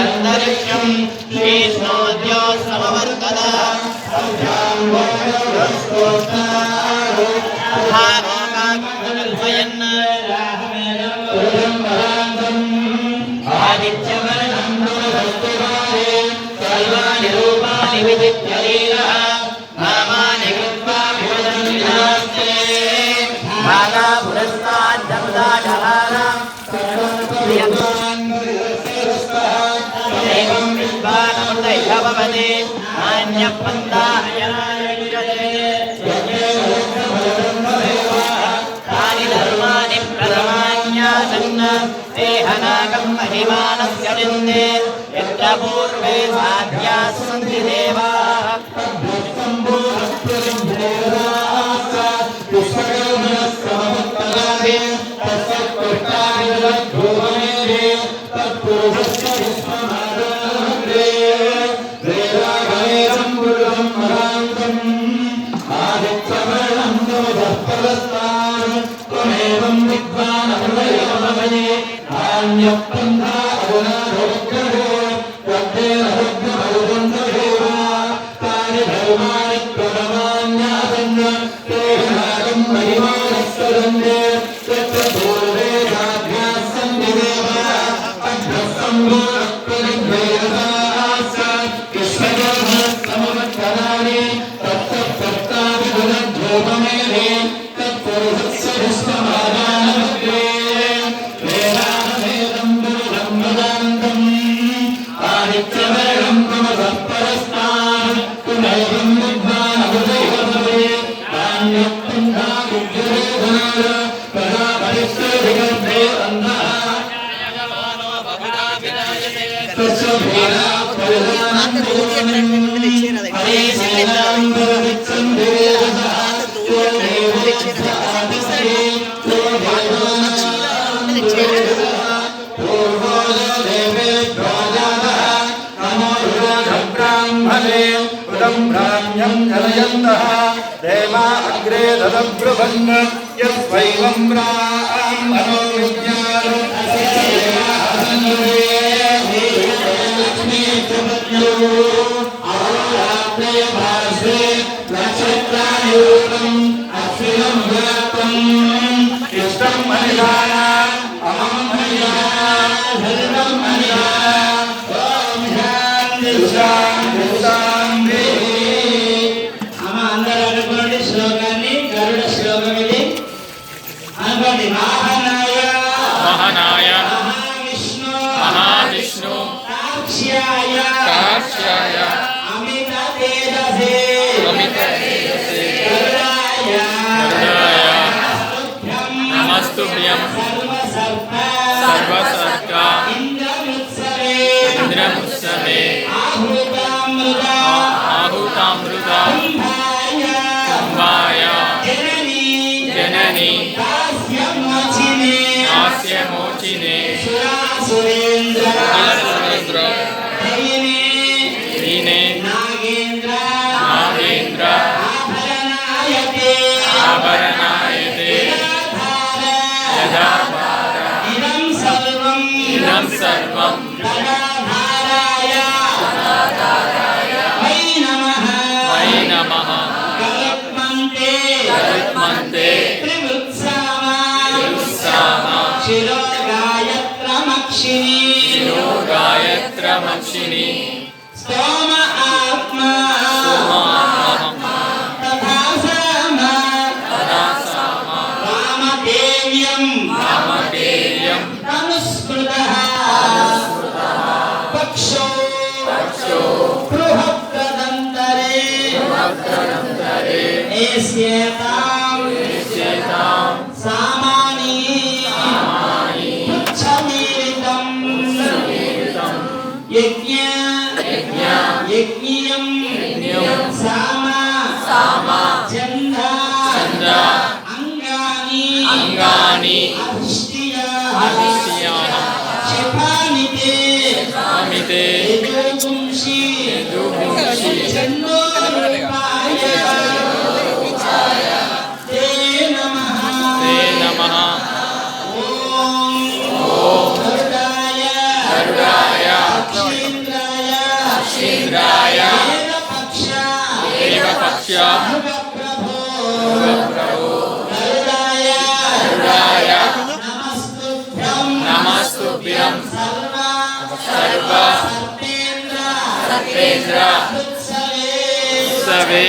अन्तरिक्षं श्रीष्णोद्यो समवर्तदा आदित्यवर्णं सर्वाणि रूपाणि विजित्य लीलः नामानि कृत्वा विवदन्ति नमस्ते माता पुरस्ताद्दमुदाढहारा एवं विश्वानमृतैः भवति नान्यपन्थायनायज्यते तानि धर्माणि प्रथमान्यासन् देहनागं महिमानस्य निन्दे यत्र पूर्वे साध्याः सन्ति देवाः देवा अग्रे ददब्रुवन् यस्वैवं ब्राह्मणो विज्ञानो इष्टं महिलाना अहं महिलाना धर्मं महिलाना ओम शांति शांति शांति महानाय महाविष्णु काक्ष्याय अमित तेजसे गरुडाय नमस्तुभ्यं सर्वसर्गा इन्द्रमुत्सवे आहुतामृता कुम्भाय जननी हास्य मोचिने सुरेंद्र दीने नागेंद्र आभरणायते यदा इदं सर्वं वै नमः गरुत्मन्ते शिरो गायत्रमक्षिणी स्तोम आत्मा तथा सामा वामदेव्यं तनुस्मृतः पक्षो बृहद्दन्तरे एष्येतां सामानि यज्ञं सामा चंद्र अंगानि अधिष्ठियाः क्षिपामि ते यदुपुंसि चन्द्रोरूपाय ते नमः ఉపేంద్ర సవే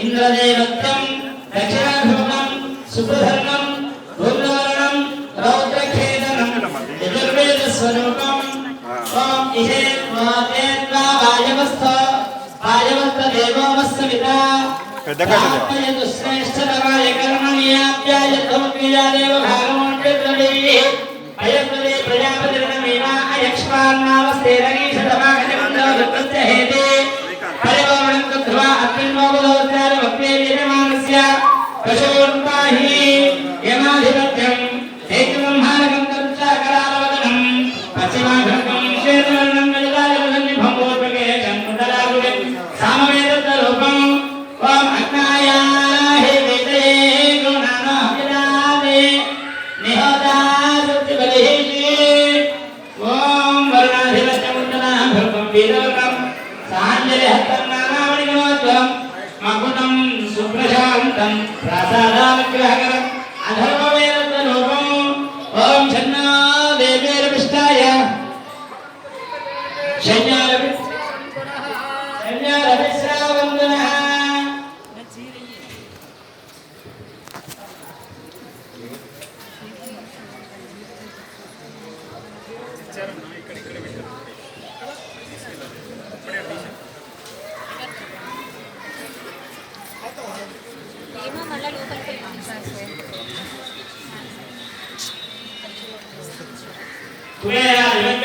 ఇంద్రదేవత్యం దక్షిణాభూతం సుప్రధర్మం భూమ్నవరణం రౌద్రఖేదనం యజుర్వేద స్వరూపం ఓం ఇహే వాతేత్వా వాయవస్థ వాయవస్థ దేవోమస్సవిత పెద్దకటదు శ్రేష్ఠతమాయ కర్మణ్యాప్యాయతోక్రియా దేవ భాగమోక్షద్రవే అయత్వదే ప్రజాపతిర్నమేవా అయక్ష్మాన్నావస్తే రగీషతమాగజమందో దుఃఖస్య హేతే పరివోమణం కృత్వా అగ్నిమోగలోచార వక్రే వీరమానస్య పశూర్పాహి యమాధిపత్యం ఏకబ్రహ్మానకం తరుచాకరాలవదనం పశ్చిమాఘంకం శ్వేతవర్ణం గజరాజసన్నిభం పూర్వకేశం కుండలాగుడే సామవేదరూపం ఓం అగ్నాయాహే వేదే గుణానో విరాదే నిహోదా సత్యబలిహి ఓం వరుణాధిపత్యముండనాభం వీరవకం సాంజలి హస్తనామావళిగణోత్వం మకుటం సుప్రశాంతం ప్రాసాదానుగ్రహకరం అధర్వవేదరూపం ఓం ఛన్నా దేవేర్విష్టాయ శయ్యారవిశ్రావందనః ఏమో మళ్ళీ లోపలికి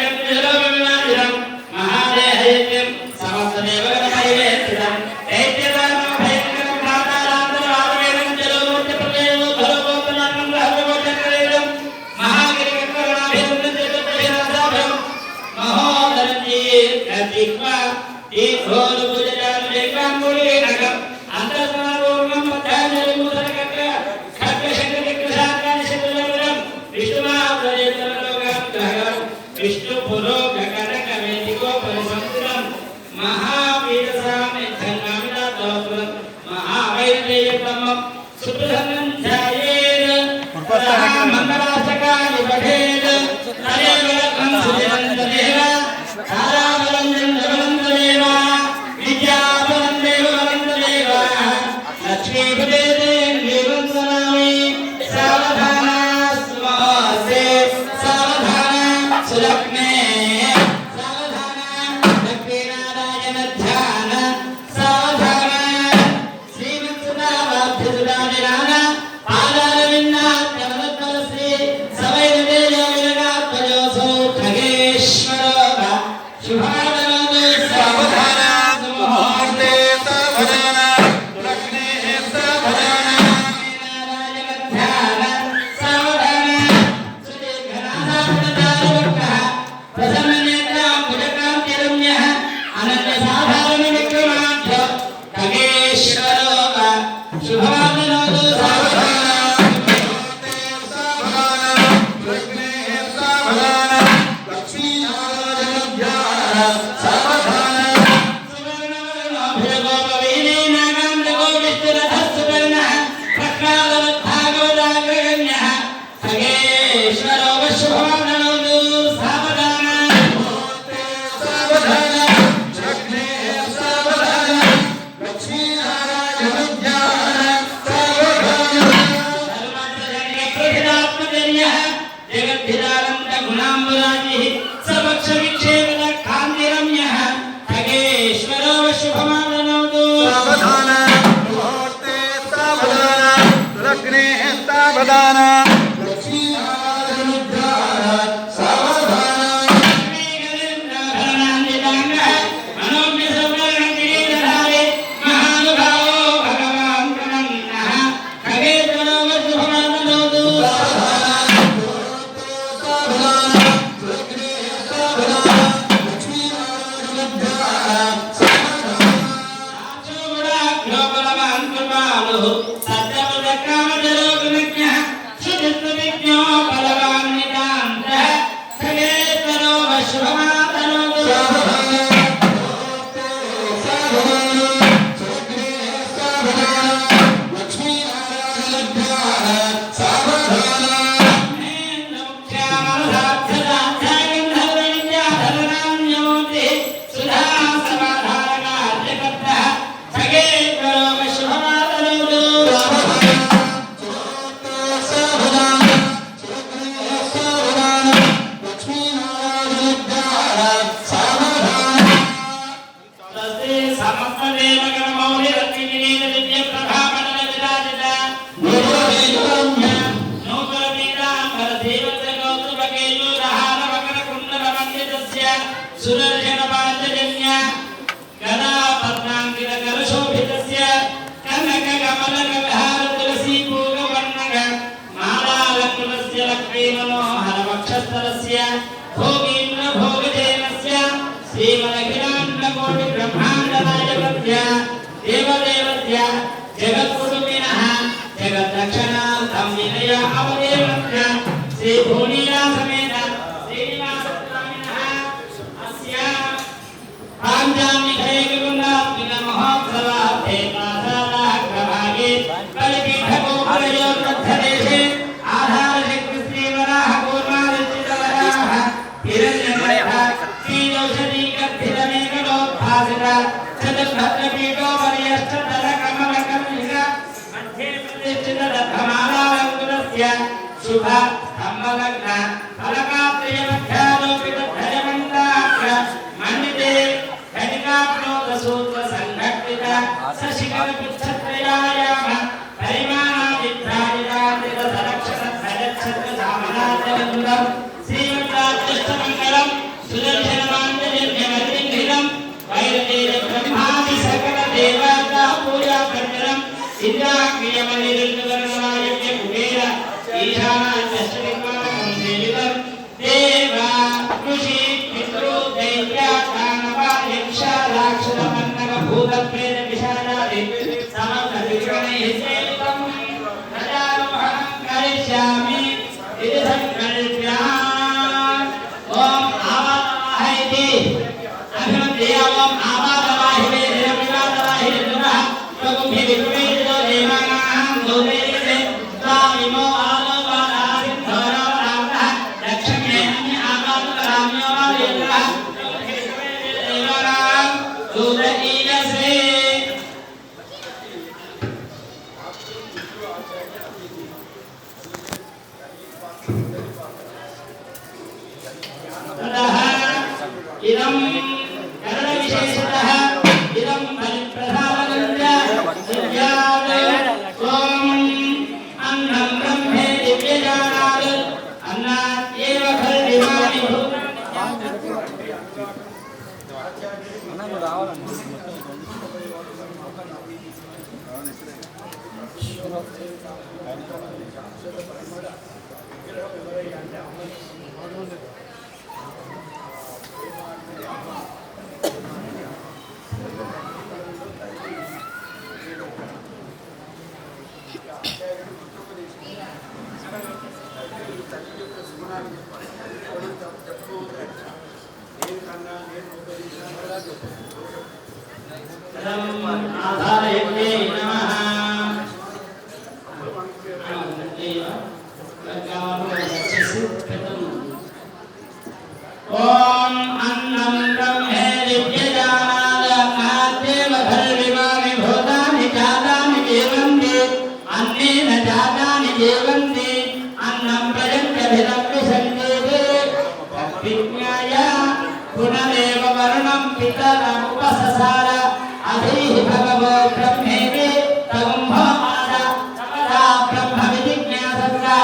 కుబేరాధిపత్యం మహాదేహైత్యం సమస్తదేవగణమహివేత్తిదం దైత్యదానో భయంకరం ప్రాతారాంతరవాదవేదం జలోమూర్తిప్రదేవో భరవోత్తనాత్మం గ్రహవోచక్రేదం మహాగిరికర్ణాభినందనం మహోదరజీర్ఘజిహ్వా దీర్ఘోరుభుజాం దీర్ఘాంగుళీనకం అంతఃస్నానపూర్ణం మధ్యాహ్నముదరకట్ర ఖడ్గశంకరవిగ్రహాకాని శివజవరం విష్ణుమావరేతరలోకాగ్రహం విష్ణు పురోగకనక వేదికో పరిసంతులం మహావీరసామిద్ధంగామినాథోపురం మహావైర్యేయతమం సుప్రధనం ధ్యాయేత్ మంగళాష్టకాని పఠేత్ తదేవలకం సుజనంతదేవ ధారాబలం చంద్రబలంతదేవ విద్యాబలం దేవబలంతదేవ లక్ష్మీపదే దేవంతనామి సావధాన స్మోసే సావధాన సులగ్నే సావధాన లక్ష్మీనారాయణ ధ్యాన సావధాన శ్రీమత్సుధావాభ్యుసుధానిరాన పాదారవిందాత్మనత్వరశ్రీ సవైనదేజో విరగాత్మజోసో ఖగేశ్వర శుభావనోదు సావధాన ముహూర్తే సావధాన లగ్నే సావధాన నారాయణ ధ్యాన సావధాన సుదీర్ఘనాసాపదారవక్తః ప్రసన్ననేత్రాం భుజకాంతిరమ్యః అనన్యసాధారణ విక్రమాఢ్య ఖగేశ్వరో శుభవాదనోదు సావధాన సావధాన లగ్నే సావధాన లక్ష్మీనారాయణ ధ్యాన సావధాన సావధాన లగ్నే సావధాన లక్ష్మీనారాయణ ధ్యాన సావధాన సావధాన ముహూర్తే సావధాన లగ్నే సావధాన లక్ష్మీనారాయణ ధ్యాన సావధాన సావధాన లగ్నే సావధాన कामजलोकमज्ञः सुचित्तविज्ञो बलवान् नितान्तः खगेश्वरो वशुभमातनो सुदर्शन पांचजन्य गदा पद्मांकित करशोभितस्य कनक कमल कलहार तुलसी पूग वर्णग मालालंकृतस्य लक्ष्मी मनोहर वक्षस्थलस्य भोगीन्द्र भोगजेनस्य श्रीमदखिलाण्ड कोटि ब्रह्माण्ड नायकस्य देवदेवस्य जगत्कुटुम्बिनः जगद्रक्षणार्थं विनय अवदेवस्य श्री भूनीला समेत शुभ स्तंभलग्न फलकात्रय मध्यालोकित ध्वजमण्डाक्र मण्डिते घटिकाप्नोत सूत्र संघटित सशिखर पुच्छत्रयायाम परिमाणादिभ्राजितादित सरक्षण ध्वजच्छत्र सामनाद्यवन्दं श्रीमद्राजष्टमङ्गलं सुदर्शनमाञ्जन्यमर्दिङ्घ्रितं वैरतेज ब्रह्मादि सकल देवता पूजा कर्तनं इंद्राग्नियमनिरुद्धवर्णनायज्ञ कुबेर ईशानाचष्टविद्वानं सेवितं देवा ऋषि पितृ दैत्य दानव यक्ष राक्षस मन्नग भूत प्रेत पिशाचादि समस्त विग्रहैः सेवितं प्रजारोहणं करिष्यामि इति संकल्प्यामि ओम आवाहयति अभिनन्दे ओम आवाहवाहि वेदविवादवाहि नमः प्रभुभि विक्रेतो देवानां लोकेते स्वामिनो इदं करण विशेषतः इदं बलिप्रसादनञ्च ओम अन्नं ब्रह्मे दिव्यजानात् अन्नात् एव खल्विमानि आधारयज्ञे नमः ओम अन्नं ब्रह्मे दिव्यजानात् अन्नादेव खल्विमानि भूतानि जातानि जीवन्ति अन्नेन जातानि जीवन्ति अन्नं प्रजन्यभिदं विसञ्जेते विज्ञाय पुनरेव वर्णं पितरमुपससार अधीहि भगवो ब्रह्मेति तगुम्भो मादा तपदा ब्रह्म विजिज्ञासत्रा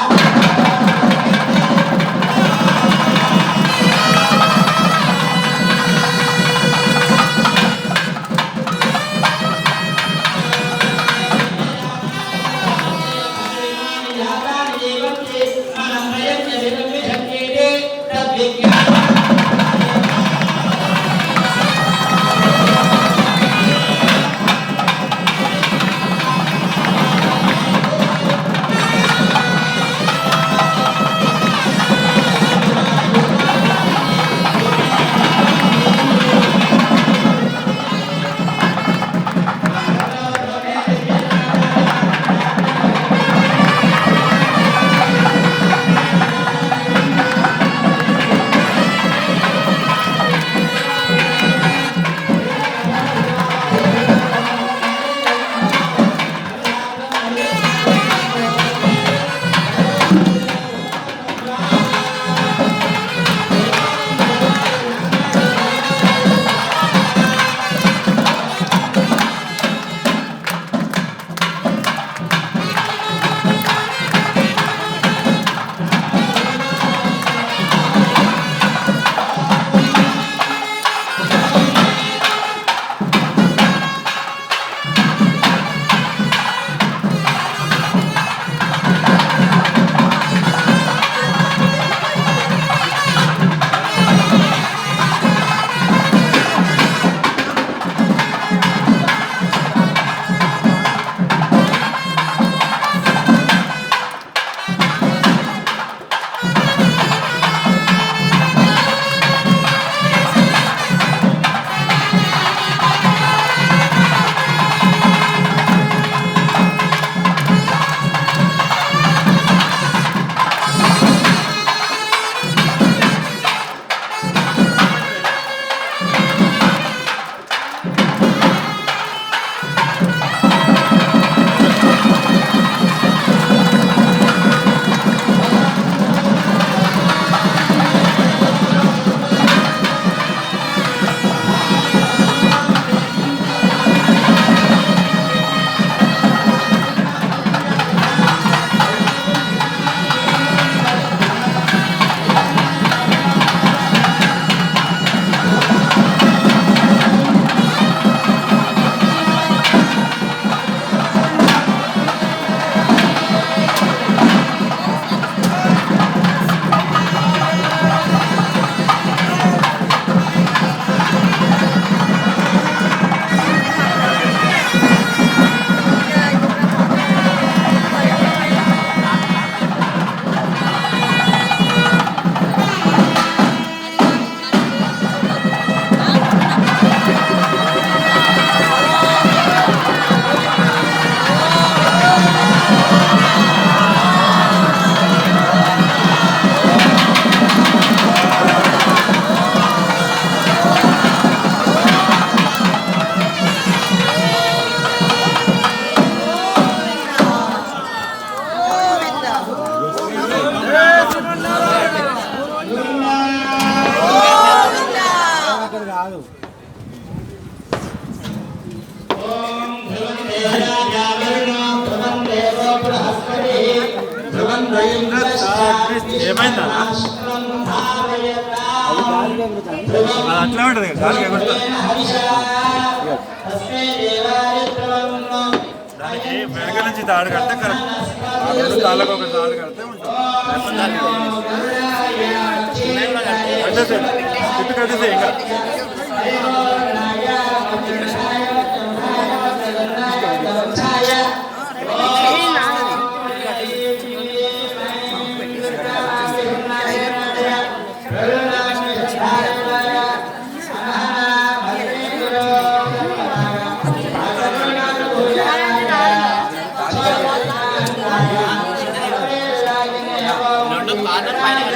ఓం ధ్రువం దేవరాజావరుణో ధ్రువం దేవో బృహస్పతిః ధ్రువం ఏమైందా? అట్లా ఉంటుంది గాలికి ఎగురుతుంది. దానికి వెనక నుంచి తాడు కడితే కరెక్ట్. ఆ రెండు తాళ్ళకు ఒక తాడు కడితే ఉంటుంది. కట్టేసే చుట్టూ కట్టేసే ఇంకా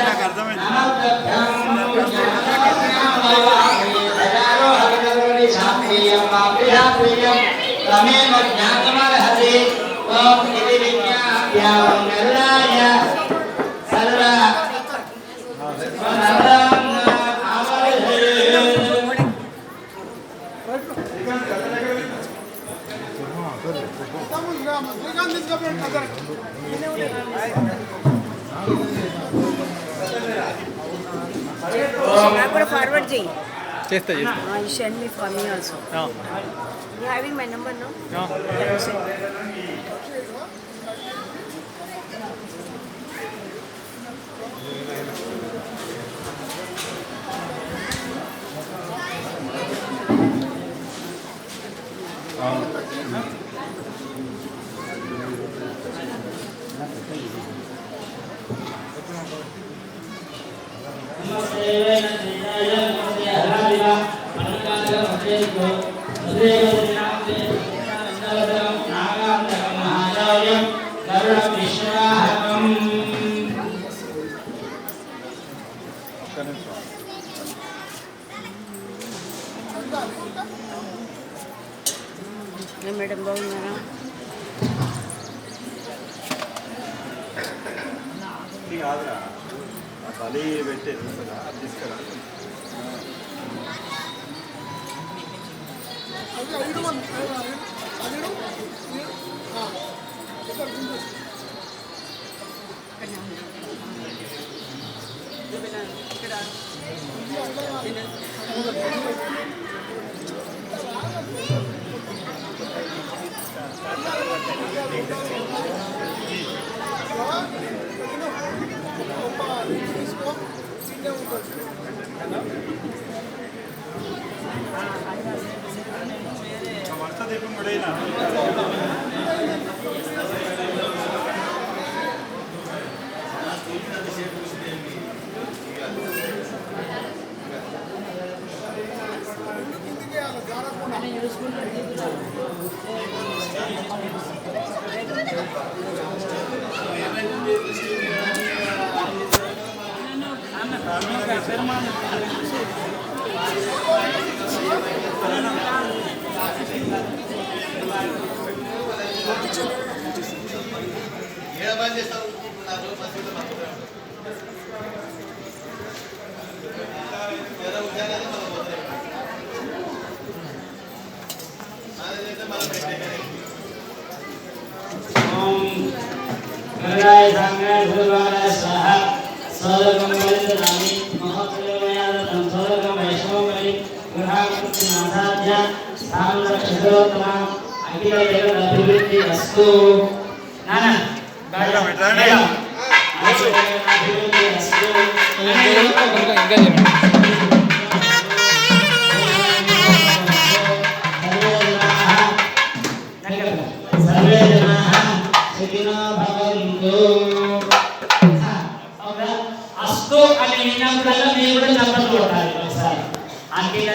నాకు అర్థమైంది. Forward Jay. చేస్తా చేస్తా You send me for me also. You having my number now? Can you send me? Madam బాగున్నారా? కాదురా బలి పెట్టేది తీసుకురా. వరుస దీపం కూడా అస్తు అని విన్నప్పుడల్లా మీరు కూడా చప్పట్లు కొట్టాలి ఒకసారి. అంకిత